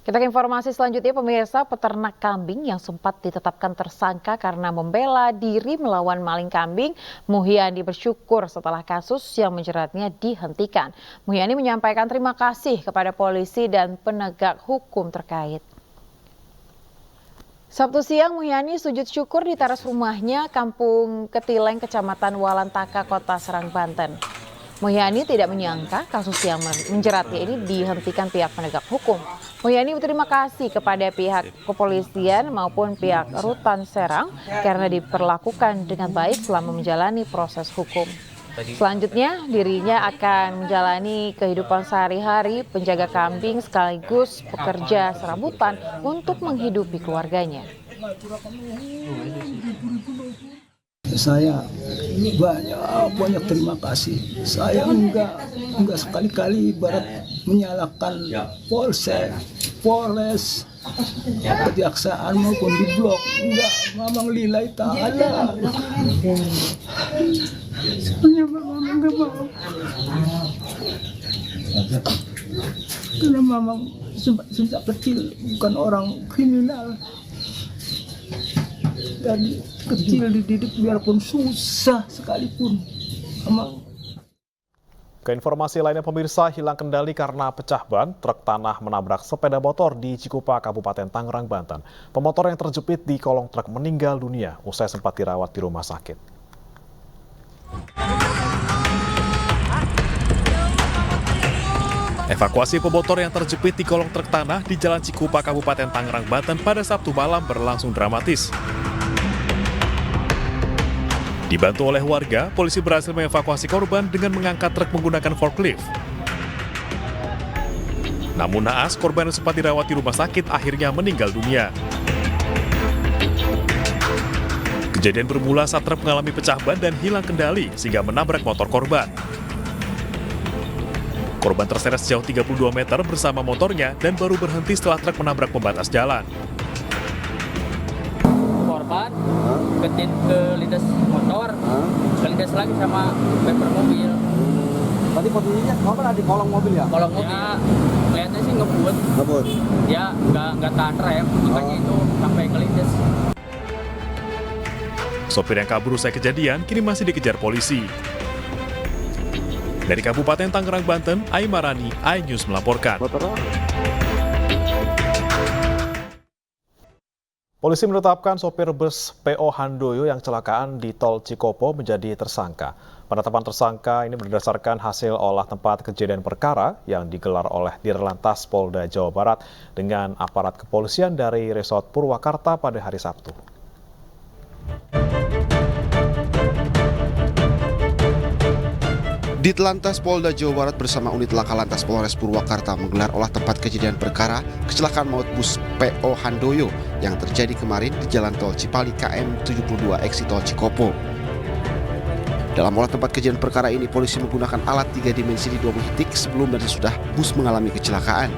Kita ke informasi selanjutnya, pemirsa. Peternak kambing yang sempat ditetapkan tersangka karena membela diri melawan maling kambing, Muhyani bersyukur setelah kasus yang menjeratnya dihentikan. Muhyani menyampaikan terima kasih kepada polisi dan penegak hukum terkait. Sabtu siang, Muhyani sujud syukur di teras rumahnya, Kampung Ketileng, Kecamatan Walantaka, Kota Serang, Banten. Muhyani tidak menyangka kasus yang menjeratnya ini dihentikan pihak penegak hukum. Muhyani berterima kasih kepada pihak kepolisian maupun pihak Rutan Serang karena diperlakukan dengan baik selama menjalani proses hukum. Selanjutnya, dirinya akan menjalani kehidupan sehari-hari penjaga kambing sekaligus pekerja serabutan untuk menghidupi keluarganya. Saya banyak terima kasih. Saya enggak sekali-kali ibarat menyalahkan Polsek, Polres, kejaksaan maupun di blok. Enggak, memang lillahi ta'ala. Saya memang enggak mau. Karena memang sejak kecil bukan orang kriminal. Dari kecil dididik biarpun susah sekalipun. Ke informasi lainnya, pemirsa, hilang kendali karena pecah ban, truk tanah menabrak sepeda motor di Cikupa, Kabupaten Tangerang, Banten. Pemotor yang terjepit di kolong truk meninggal dunia usai sempat dirawat di rumah sakit. Evakuasi pemotor yang terjepit di kolong truk tanah di Jalan Cikupa, Kabupaten Tangerang, Banten pada Sabtu malam berlangsung dramatis. Dibantu oleh warga, polisi berhasil mengevakuasi korban dengan mengangkat truk menggunakan forklift. Namun naas, korban yang sempat dirawat di rumah sakit akhirnya meninggal dunia. Kejadian bermula saat truk mengalami pecah ban dan hilang kendali sehingga menabrak motor korban. Korban terseret sejauh 32 meter bersama motornya dan baru berhenti setelah truk menabrak pembatas jalan. Korban kelindes motor, kelindes lagi sama bumper mobil. Tadi posisinya korban ada di kolong mobil ya? Kolong mobil. Ya, kelihatannya sih ngebut. Ngebut? Ya, nggak tahan rem, makanya itu sampai kelindes. Sopir yang kabur usai kejadian kini masih dikejar polisi. Dari Kabupaten Tangerang, Banten, Aimarani, iNews melaporkan. Polisi menetapkan sopir bus PO Handoyo yang kecelakaan di Tol Cikopo menjadi tersangka. Penetapan tersangka ini berdasarkan hasil olah tempat kejadian perkara yang digelar oleh Dirlantas Polda Jawa Barat dengan aparat kepolisian dari Resort Purwakarta pada hari Sabtu. Ditlantas Polda Jawa Barat bersama unit Laka Lantas Polres Purwakarta menggelar olah tempat kejadian perkara kecelakaan maut bus PO Handoyo yang terjadi kemarin di Jalan Tol Cipali KM 72 Exit Tol Cikopo. Dalam olah tempat kejadian perkara ini, polisi menggunakan alat 3 dimensi di 20 titik sebelum dan sesudah bus mengalami kecelakaan.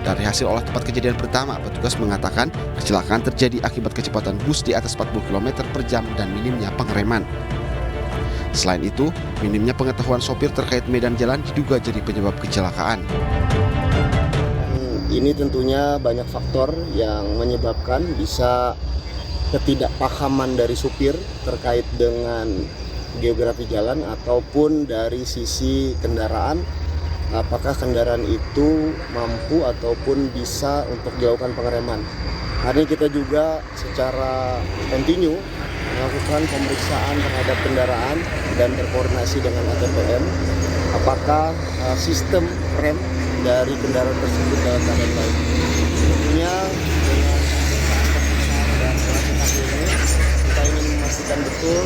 Dari hasil olah tempat kejadian pertama, petugas mengatakan kecelakaan terjadi akibat kecepatan bus di atas 40 km per jam dan minimnya pengereman. Selain itu, minimnya pengetahuan sopir terkait medan jalan diduga jadi penyebab kecelakaan. Ini tentunya banyak faktor yang menyebabkan bisa ketidakpahaman dari supir terkait dengan geografi jalan ataupun dari sisi kendaraan. Apakah kendaraan itu mampu ataupun bisa untuk dilakukan pengereman. Hari ini kita juga secara kontinu melakukan pemeriksaan terhadap kendaraan dan berkoordinasi dengan ATPM apakah sistem rem dari kendaraan tersebut dalam keadaan baik. Tentunya dengan dan ini kita ingin memastikan betul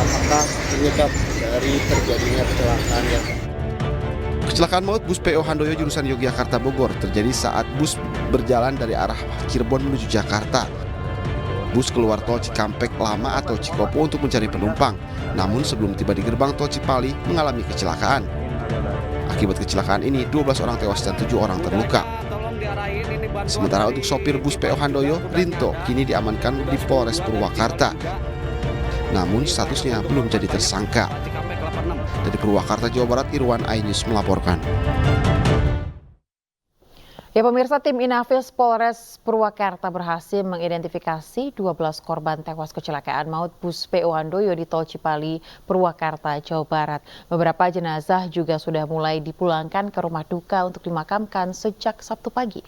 apakah penyebab dari terjadinya kecelakaan yang Kecelakaan maut bus PO Handoyo jurusan Yogyakarta Bogor terjadi saat bus berjalan dari arah Cirebon menuju Jakarta. Bus keluar tol Cikampek Lama atau Cikopo untuk mencari penumpang, namun sebelum tiba di gerbang tol Cipali mengalami kecelakaan. Akibat kecelakaan ini 12 orang tewas dan 7 orang terluka. Sementara untuk sopir bus PO Handoyo, Rinto, kini diamankan di Polres Purwakarta. Namun statusnya belum jadi tersangka. Dari Purwakarta, Jawa Barat, Irwan, iNews melaporkan. Ya pemirsa, tim Inafis Polres Purwakarta berhasil mengidentifikasi 12 korban tewas kecelakaan maut bus PO Handoyo di Tol Cipali, Purwakarta, Jawa Barat. Beberapa jenazah juga sudah mulai dipulangkan ke rumah duka untuk dimakamkan sejak Sabtu pagi.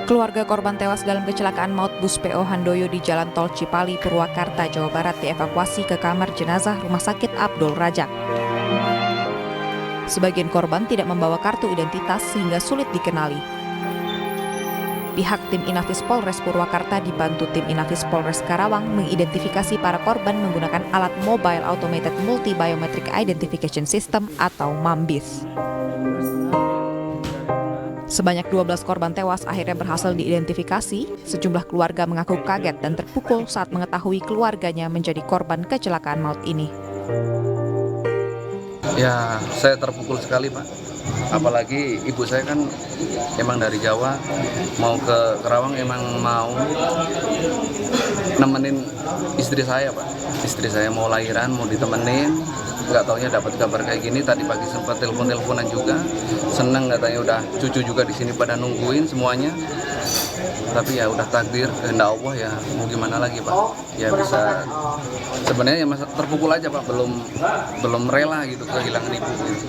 Keluarga korban tewas dalam kecelakaan maut bus PO Handoyo di Jalan Tol Cipali, Purwakarta, Jawa Barat dievakuasi ke kamar jenazah Rumah Sakit Abdul Razak. Sebagian korban tidak membawa kartu identitas sehingga sulit dikenali. Pihak tim Inafis Polres Purwakarta dibantu tim Inafis Polres Karawang mengidentifikasi para korban menggunakan alat Mobile Automated Multi Biometric Identification System atau MAMBIS. Sebanyak 12 korban tewas akhirnya berhasil diidentifikasi. Sejumlah keluarga mengaku kaget dan terpukul saat mengetahui keluarganya menjadi korban kecelakaan maut ini. Ya, saya terpukul sekali, Pak. Apalagi ibu saya kan emang dari Jawa, mau ke Karawang emang mau nemenin istri saya, Pak. Istri saya mau lahiran, mau ditemenin. Nggak taunya dapat kabar kayak gini. Tadi pagi sempat teleponan juga, seneng katanya udah cucu juga di sini pada nungguin semuanya. Tapi ya udah takdir kehendak Allah, ya mau gimana lagi Pak. Ya bisa sebenarnya ya terpukul aja Pak, belum rela gitu kehilangan ibu gitu.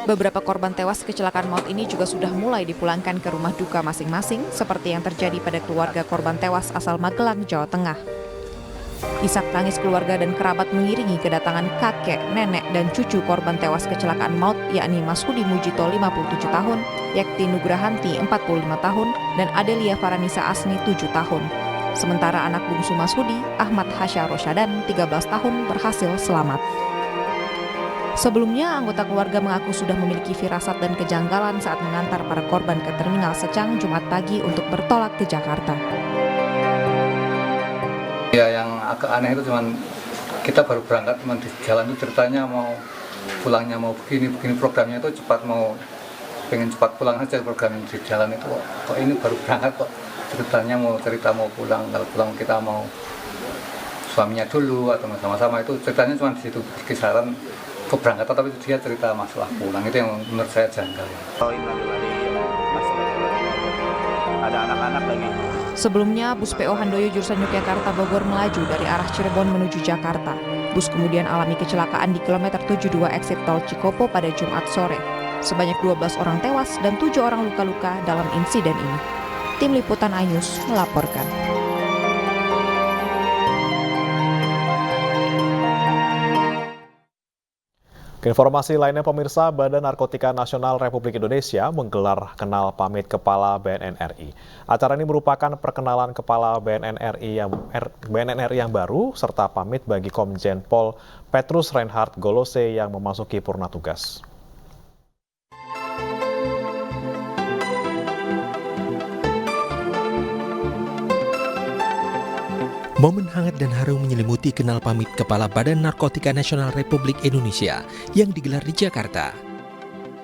Beberapa korban tewas kecelakaan maut ini juga sudah mulai dipulangkan ke rumah duka masing-masing seperti yang terjadi pada keluarga korban tewas asal Magelang, Jawa Tengah. Isak tangis keluarga dan kerabat mengiringi kedatangan kakek, nenek, dan cucu korban tewas kecelakaan maut yakni Mas Hudi Mujito 57 tahun, Yakti Nugrahanti 45 tahun, dan Adelia Faranisa Asni 7 tahun. Sementara anak bungsu Mas Hudi, Ahmad Hasya Rosyadan 13 tahun berhasil selamat. Sebelumnya, anggota keluarga mengaku sudah memiliki firasat dan kejanggalan saat mengantar para korban ke Terminal Secang Jumat pagi untuk bertolak ke Jakarta. Ya, yang agak aneh itu cuman kita baru berangkat, cuman di jalan itu ceritanya mau pulangnya mau begini programnya itu pengen cepat pulang aja program di jalan itu. Kok ini baru berangkat kok ceritanya mau pulang, kalau pulang kita mau suaminya dulu atau sama-sama, itu ceritanya cuma di situ kisaran keberangkatan, tapi itu dia cerita masalah pulang, itu yang menurut saya janggal. Ada anak-anak lagi. Sebelumnya, bus PO Handoyo jurusan Yogyakarta Bogor melaju dari arah Cirebon menuju Jakarta. Bus kemudian alami kecelakaan di kilometer 72 exit tol Cikopo pada Jumat sore. Sebanyak 12 orang tewas dan 7 orang luka-luka dalam insiden ini. Tim Liputan iNews melaporkan. Informasi lainnya pemirsa, Badan Narkotika Nasional Republik Indonesia menggelar kenal pamit Kepala BNN RI. Acara ini merupakan perkenalan Kepala BNN RI yang baru serta pamit bagi Komjen Pol Petrus Reinhard Golose yang memasuki purna tugas. Momen hangat dan haru menyelimuti kenal pamit Kepala Badan Narkotika Nasional Republik Indonesia yang digelar di Jakarta.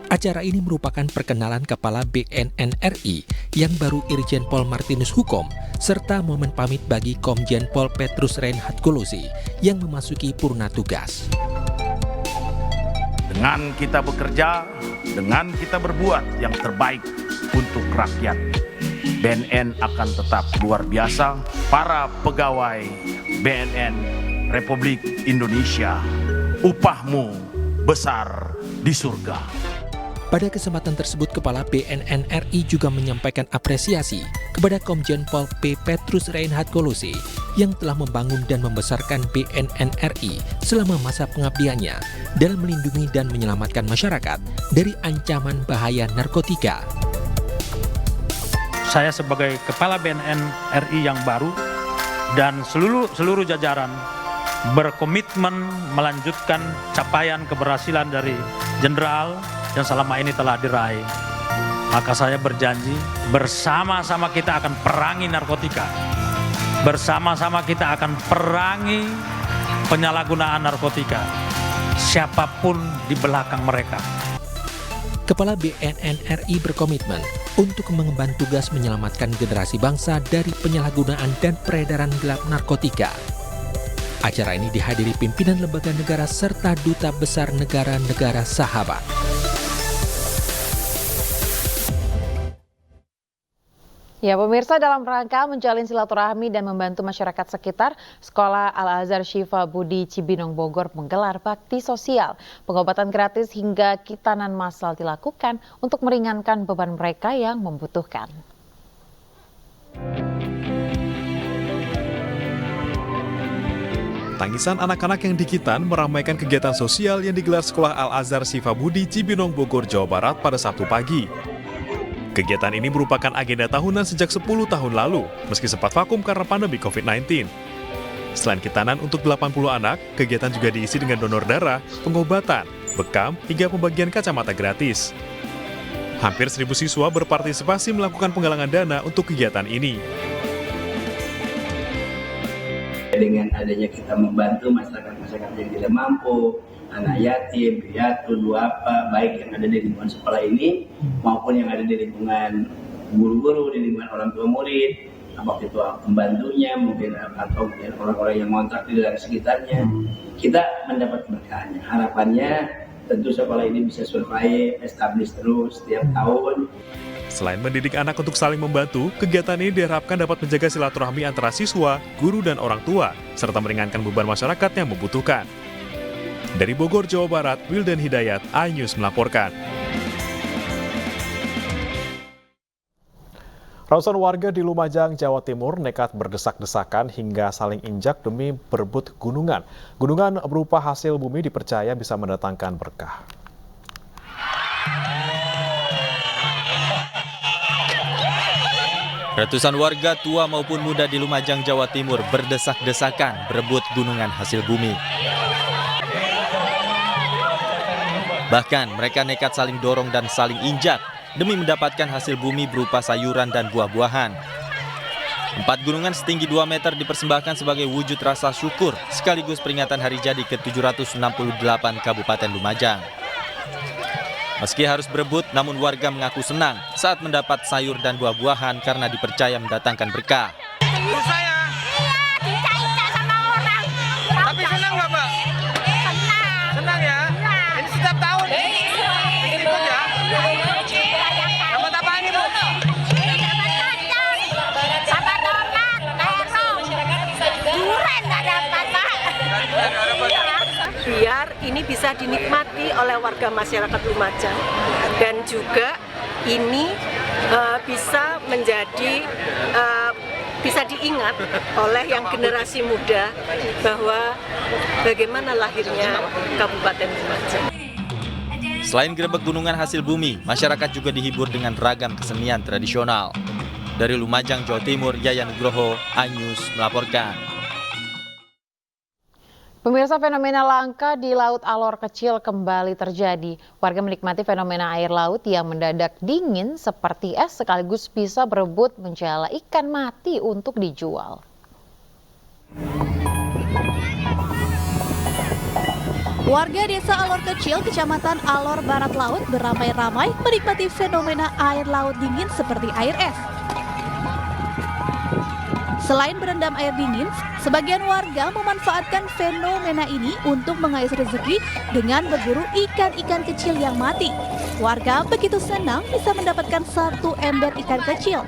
Acara ini merupakan perkenalan Kepala BNN RI yang baru Irjen Pol Martinus Hukom, serta momen pamit bagi Komjen Pol Petrus Reinhard Golose yang memasuki purna tugas. Dengan kita bekerja, dengan kita berbuat yang terbaik untuk rakyat, BNN akan tetap luar biasa. Para pegawai BNN Republik Indonesia, upahmu besar di surga. Pada kesempatan tersebut, Kepala BNN RI juga menyampaikan apresiasi kepada Komjen Pol P. Petrus Reinhard Golose yang telah membangun dan membesarkan BNN RI selama masa pengabdiannya dalam melindungi dan menyelamatkan masyarakat dari ancaman bahaya narkotika. Saya sebagai Kepala BNN RI yang baru dan seluruh jajaran berkomitmen melanjutkan capaian keberhasilan dari Jenderal yang selama ini telah diraih. Maka saya berjanji bersama-sama kita akan perangi narkotika. Bersama-sama kita akan perangi penyalahgunaan narkotika. Siapapun di belakang mereka. Kepala BNN RI berkomitmen untuk mengemban tugas menyelamatkan generasi bangsa dari penyalahgunaan dan peredaran gelap narkotika. Acara ini dihadiri pimpinan lembaga negara serta duta besar negara-negara sahabat. Ya, pemirsa, dalam rangka menjalin silaturahmi dan membantu masyarakat sekitar, Sekolah Al-Azhar Syifa Budi Cibinong Bogor menggelar bakti sosial. Pengobatan gratis hingga khitanan massal dilakukan untuk meringankan beban mereka yang membutuhkan. Tangisan anak-anak yang dikitan meramaikan kegiatan sosial yang digelar Sekolah Al-Azhar Syifa Budi Cibinong Bogor, Jawa Barat pada Sabtu pagi. Kegiatan ini merupakan agenda tahunan sejak 10 tahun lalu, meski sempat vakum karena pandemi COVID-19. Selain khitanan untuk 80 anak, kegiatan juga diisi dengan donor darah, pengobatan, bekam, hingga pembagian kacamata gratis. Hampir 1.000 siswa berpartisipasi melakukan penggalangan dana untuk kegiatan ini. Dengan adanya kita membantu masyarakat yang tidak mampu, anak yatim, piatu, duafa, baik yang ada di lingkungan sekolah ini maupun yang ada di lingkungan guru-guru, di lingkungan orang tua murid, apakah itu pembantunya, mungkin atau mungkin orang-orang yang ngontrak di dalam sekitarnya, kita mendapat keberkahannya. Harapannya tentu sekolah ini bisa survive, establish terus setiap tahun. Selain mendidik anak untuk saling membantu, kegiatan ini diharapkan dapat menjaga silaturahmi antara siswa, guru, dan orang tua, serta meringankan beban masyarakat yang membutuhkan. Dari Bogor, Jawa Barat, Wildan Hidayat, iNews melaporkan. Ratusan warga di Lumajang, Jawa Timur nekat berdesak-desakan hingga saling injak demi berebut gunungan. Gunungan berupa hasil bumi dipercaya bisa mendatangkan berkah. Ratusan warga tua maupun muda di Lumajang, Jawa Timur berdesak-desakan berebut gunungan hasil bumi. Bahkan mereka nekat saling dorong dan saling injak demi mendapatkan hasil bumi berupa sayuran dan buah-buahan. 4 gunungan setinggi 2 meter dipersembahkan sebagai wujud rasa syukur sekaligus peringatan hari jadi ke-768 Kabupaten Lumajang. Meski harus berebut, namun warga mengaku senang saat mendapat sayur dan buah-buahan karena dipercaya mendatangkan berkah. Iya, diinjak-injak sama orang. biar ini bisa dinikmati oleh warga masyarakat Lumajang dan juga ini bisa menjadi bisa diingat oleh yang generasi muda bahwa bagaimana lahirnya Kabupaten Lumajang. Selain grebek gunungan hasil bumi, masyarakat juga dihibur dengan ragam kesenian tradisional. Dari Lumajang, Jawa Timur, Yayan Nugroho, iNews melaporkan. Pemirsa, fenomena langka di Laut Alor kecil kembali terjadi. Warga menikmati fenomena air laut yang mendadak dingin seperti es sekaligus bisa berebut menjala ikan mati untuk dijual. Warga desa Alor Kecil, Kecamatan Alor Barat Laut beramai-ramai menikmati fenomena air laut dingin seperti air es. Selain berendam air dingin, sebagian warga memanfaatkan fenomena ini untuk mengais rezeki dengan berburu ikan-ikan kecil yang mati. Warga begitu senang bisa mendapatkan satu ember ikan kecil.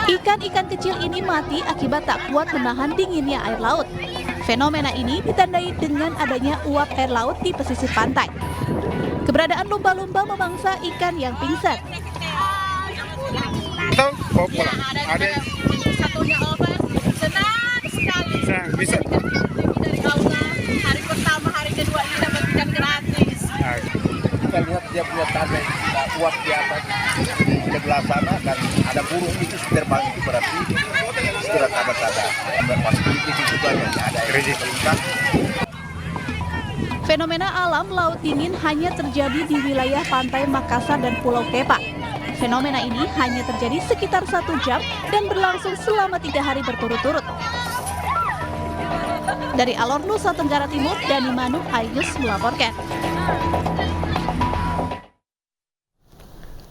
Ikan-ikan kecil ini mati akibat tak kuat menahan dinginnya air laut. Fenomena ini ditandai dengan adanya uap air laut di pesisir pantai. Keberadaan lumba-lumba memangsa ikan yang pingsan. Ada satunya obat, senang sekali. Bisa dari Allah, hari pertama, hari kedua ini dapat ikan gratis. Kita lihat dia punya tanda uap di atas sebelah sana dan ada burung itu terbang, itu berarti istilah tanda-tanda positif juga yang ada rezeki. Fenomena alam laut dingin hanya terjadi di wilayah pantai Makassar dan Pulau Kepa. Fenomena ini hanya terjadi sekitar 1 jam dan berlangsung selama 3 hari berturut-turut. Dari Alor, Nusa Tenggara Timur, Dani Manuk, iNews melaporkan.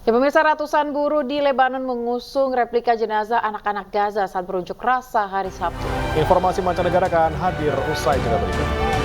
Ya, pemirsa, ratusan buruh di Lebanon mengusung replika jenazah anak-anak Gaza saat berunjuk rasa hari Sabtu. Informasi mancanegara akan hadir usai jeda berikut.